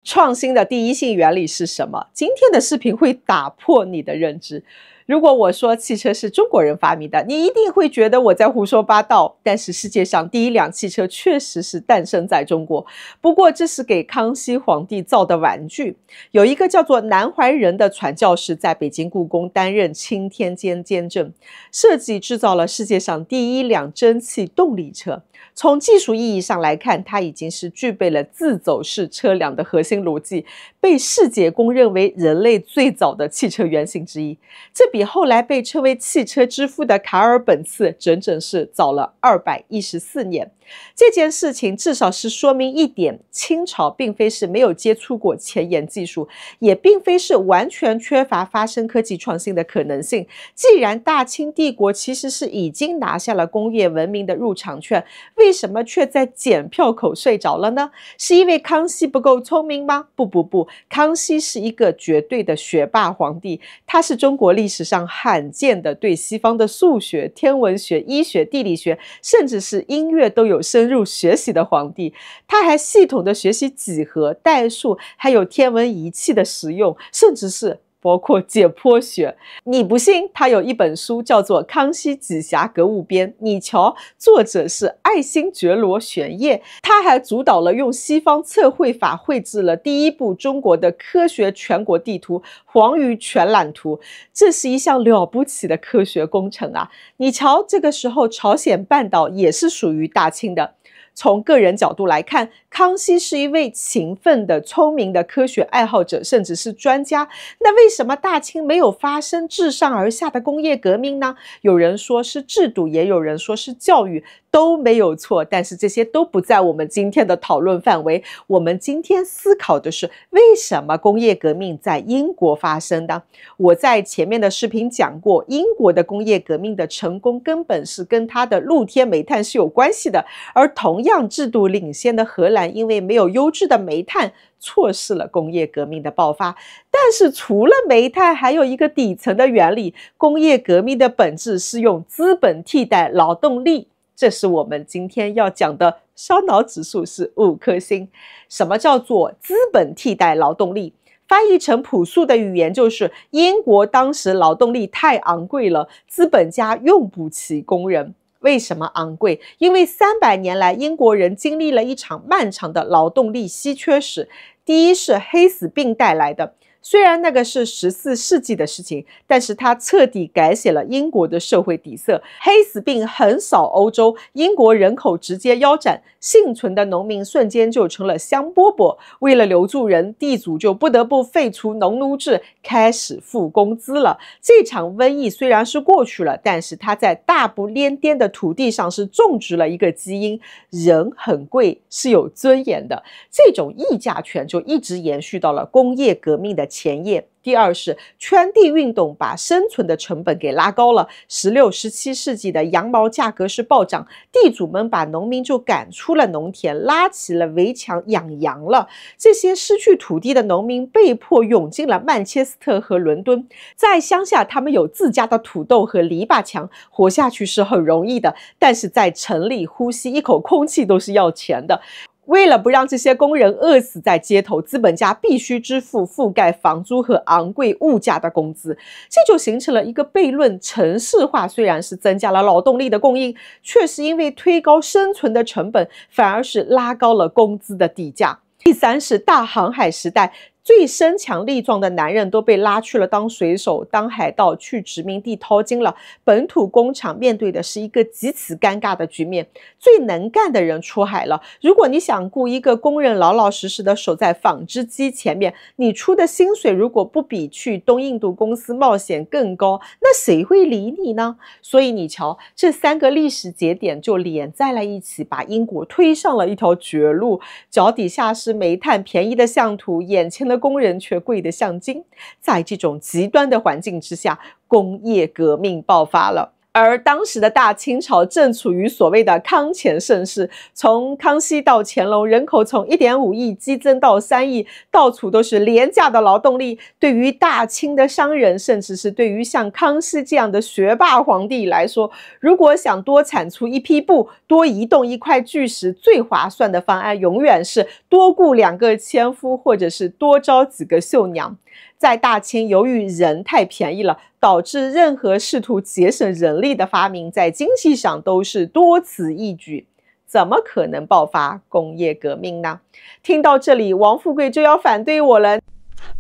创新的第一性原理是什么？今天的视频会打破你的认知。如果我说汽车是中国人发明的，你一定会觉得我在胡说八道。但是世界上第一辆汽车确实是诞生在中国，不过这是给康熙皇帝造的玩具。有一个叫做南怀仁的传教士在北京故宫担任钦天监监正，设计制造了世界上第一辆蒸汽动力车。从技术意义上来看，它已经是具备了自走式车辆的核心逻辑，被世界公认为人类最早的汽车原型之一。这比后来被称为汽车之父的卡尔本茨整整是早了214年。这件事情至少是说明一点，清朝并非是没有接触过前沿技术，也并非是完全缺乏发生科技创新的可能性。既然大清帝国其实是已经拿下了工业文明的入场券，为什么却在检票口睡着了呢？是因为康熙不够聪明吗？不，康熙是一个绝对的学霸皇帝，他是中国历史上罕见的对西方的数学、天文学、医学、地理学，甚至是音乐都有深入学习的皇帝。他还系统的学习几何、代数，还有天文仪器的使用，甚至是包括解剖学。你不信，他有一本书叫做《康熙几侠格物编》，你瞧，作者是爱新觉罗玄烨。他还主导了用西方测绘法绘制了第一部中国的科学全国地图《黄鱼全览图》，这是一项了不起的科学工程啊！你瞧，这个时候朝鲜半岛也是属于大清的。从个人角度来看，康熙是一位勤奋的、聪明的科学爱好者，甚至是专家。那为什么大清没有发生自上而下的工业革命呢？有人说是制度，也有人说是教育，都没有错。但是这些都不在我们今天的讨论范围。我们今天思考的是，为什么工业革命在英国发生的？我在前面的视频讲过，英国的工业革命的成功根本是跟它的露天煤炭是有关系的，而同样制度领先的荷兰，因为没有优质的煤炭，错失了工业革命的爆发。但是除了煤炭，还有一个底层的原理，工业革命的本质是用资本替代劳动力。这是我们今天要讲的烧脑指数是5颗星。什么叫做资本替代劳动力？翻译成朴素的语言就是，英国当时劳动力太昂贵了，资本家用不起工人。为什么昂贵？因为300年来，英国人经历了一场漫长的劳动力稀缺史。第一是黑死病带来的，虽然那个是14世纪的事情，但是它彻底改写了英国的社会底色。黑死病横扫欧洲，英国人口直接腰斩，幸存的农民瞬间就成了香饽饽。为了留住人，地主就不得不废除农奴制，开始付工资了。这场瘟疫虽然是过去了，但是它在大不列颠的土地上是种植了一个基因：人很贵，是有尊严的。这种议价权就一直延续到了工业革命的前夜。第二是圈地运动把生存的成本给拉高了。16、17世纪的羊毛价格是暴涨，地主们把农民就赶出了农田，拉起了围墙养羊了。这些失去土地的农民被迫涌进了曼彻斯特和伦敦。在乡下，他们有自家的土豆和篱笆墙，活下去是很容易的，但是在城里呼吸一口空气都是要钱的。为了不让这些工人饿死在街头，资本家必须支付覆盖房租和昂贵物价的工资，这就形成了一个悖论：城市化虽然是增加了劳动力的供应，却是因为推高生存的成本，反而是拉高了工资的底价。第三是大航海时代，最身强力壮的男人都被拉去了当水手、当海盗，去殖民地淘金了。本土工厂面对的是一个极其尴尬的局面，最能干的人出海了。如果你想雇一个工人老老实实的守在纺织机前面，你出的薪水如果不比去东印度公司冒险更高，那谁会理你呢？所以你瞧，这3个历史节点就连在了一起，把英国推上了一条绝路。脚底下是煤炭便宜的像土，眼前的工人却贵得像金。在这种极端的环境之下，工业革命爆发了。而当时的大清朝正处于所谓的康乾盛世，从康熙到乾隆，人口从1.5亿激增到3亿，到处都是廉价的劳动力。对于大清的商人，甚至是对于像康熙这样的学霸皇帝来说，如果想多产出一匹布，多移动一块巨石，最划算的方案永远是多雇2个纤夫，或者是多招几个绣娘。在大清，由于人太便宜了，导致任何试图节省人力的发明，在经济上都是多此一举。怎么可能爆发工业革命呢？听到这里，王富贵就要反对我了。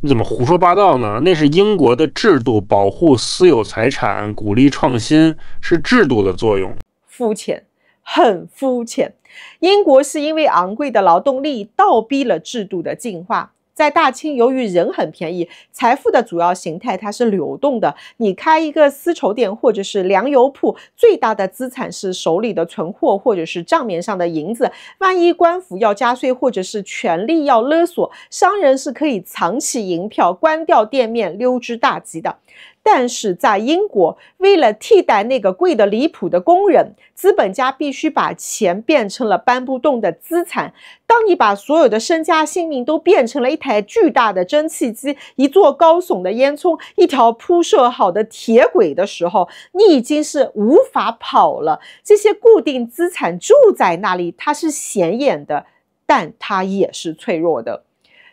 你怎么胡说八道呢？那是英国的制度，保护私有财产，鼓励创新，是制度的作用。肤浅，很肤浅。英国是因为昂贵的劳动力倒逼了制度的进化。在大清，由于人很便宜，财富的主要形态它是流动的。你开一个丝绸店或者是粮油铺，最大的资产是手里的存货或者是账面上的银子。万一官府要加税或者是权力要勒索，商人是可以藏起银票，关掉店面，溜之大吉的。但是在英国，为了替代那个贵得离谱的工人，资本家必须把钱变成了搬不动的资产。当你把所有的身家性命都变成了一台巨大的蒸汽机，一座高耸的烟囱，一条铺设好的铁轨的时候，你已经是无法跑了。这些固定资产住在那里，它是显眼的，但它也是脆弱的。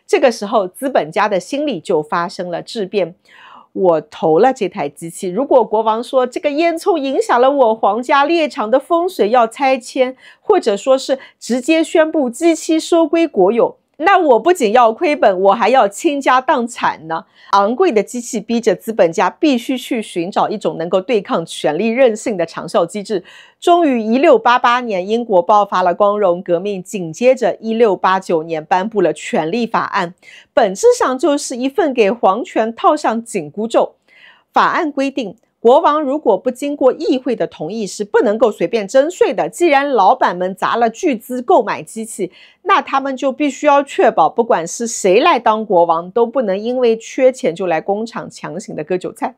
这个时候，资本家的心理就发生了质变。我投了这台机器，如果国王说这个烟囱影响了我皇家猎场的风水要拆迁，或者说是直接宣布机器收归国有，那我不仅要亏本，我还要倾家荡产呢。昂贵的机器逼着资本家必须去寻找一种能够对抗权力任性的长效机制。终于1688年，英国爆发了光荣革命，紧接着1689年颁布了权利法案，本质上就是一份给皇权套上紧箍咒。法案规定，国王如果不经过议会的同意是不能够随便征税的。既然老板们砸了巨资购买机器，那他们就必须要确保，不管是谁来当国王，都不能因为缺钱就来工厂强行的割韭菜。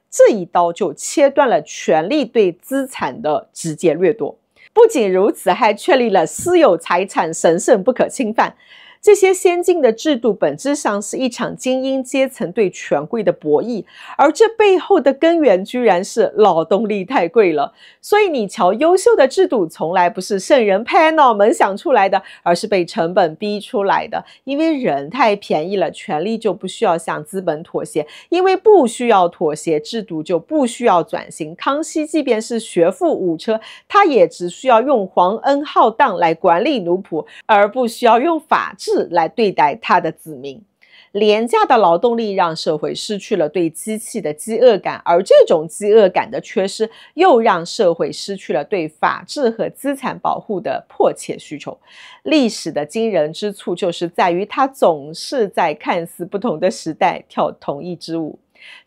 这一刀就切断了权力对资产的直接掠夺。不仅如此，还确立了私有财产神圣不可侵犯。这些先进的制度本质上是一场精英阶层对权贵的博弈，而这背后的根源居然是劳动力太贵了。所以你瞧，优秀的制度从来不是圣人拍脑门想出来的，而是被成本逼出来的。因为人太便宜了，权力就不需要向资本妥协，因为不需要妥协，制度就不需要转型。康熙即便是学富五车，他也只需要用皇恩浩荡来管理奴仆，而不需要用法治来对待他的子民。廉价的劳动力让社会失去了对机器的饥饿感，而这种饥饿感的缺失又让社会失去了对法治和资产保护的迫切需求。历史的惊人之处就是在于它总是在看似不同的时代跳同一支舞。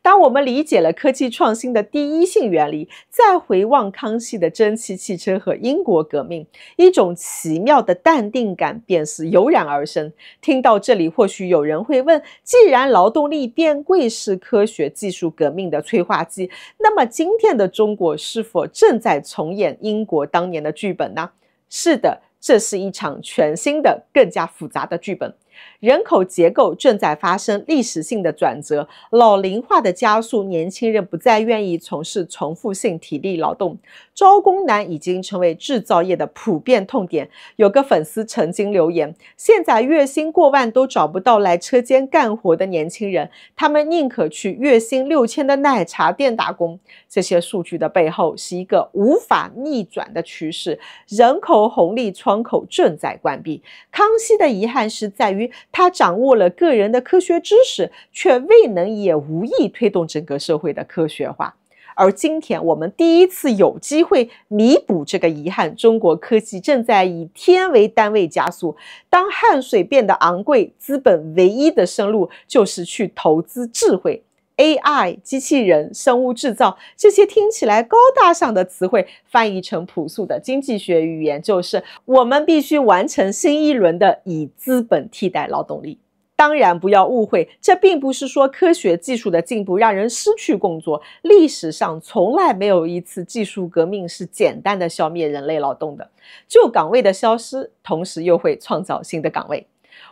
当我们理解了科技创新的第一性原理，再回望康熙的蒸汽汽车和英国革命，一种奇妙的淡定感便是油然而生。听到这里，或许有人会问，既然劳动力变贵是科学技术革命的催化剂，那么今天的中国是否正在重演英国当年的剧本呢？是的，这是一场全新的、更加复杂的剧本。人口结构正在发生历史性的转折，老龄化的加速，年轻人不再愿意从事重复性体力劳动，招工难已经成为制造业的普遍痛点。有个粉丝曾经留言，现在月薪过万都找不到来车间干活的年轻人，他们宁可去月薪6000的奶茶店打工。这些数据的背后是一个无法逆转的趋势，人口红利窗口正在关闭。康熙的遗憾是在于他掌握了个人的科学知识，却未能也无意推动整个社会的科学化。而今天我们第一次有机会弥补这个遗憾，中国科技正在以天为单位加速。当汗水变得昂贵，资本唯一的生路就是去投资智慧。AI、机器人、生物制造，这些听起来高大上的词汇，翻译成朴素的经济学语言，就是我们必须完成新一轮的以资本替代劳动力。当然不要误会，这并不是说科学技术的进步让人失去工作，历史上从来没有一次技术革命是简单的消灭人类劳动的。旧岗位的消失，同时又会创造新的岗位。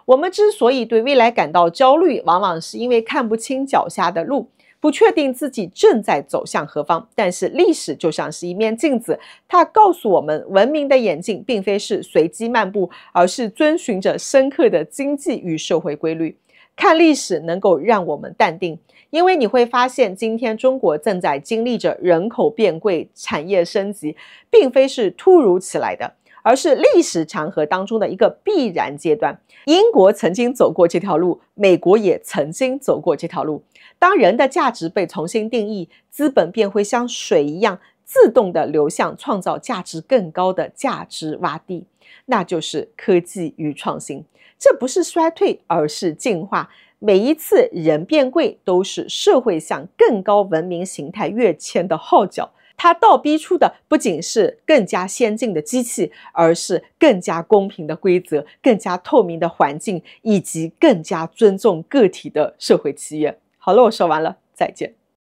我们之所以对未来感到焦虑，往往是因为看不清脚下的路，不确定自己正在走向何方。但是历史就像是一面镜子，它告诉我们，文明的演进并非是随机漫步，而是遵循着深刻的经济与社会规律。看历史能够让我们淡定，因为你会发现，今天中国正在经历着人口变贵、产业升级，并非是突如其来的，而是历史长河当中的一个必然阶段。英国曾经走过这条路，美国也曾经走过这条路。当人的价值被重新定义，资本便会像水一样自动地流向创造价值更高的价值洼地，那就是科技与创新。这不是衰退，而是进化。每一次人变贵，都是社会向更高文明形态跃迁的号角。它倒逼出的不仅是更加先进的机器，而是更加公平的规则、更加透明的环境，以及更加尊重个体的社会契约。好了，我说完了，再见。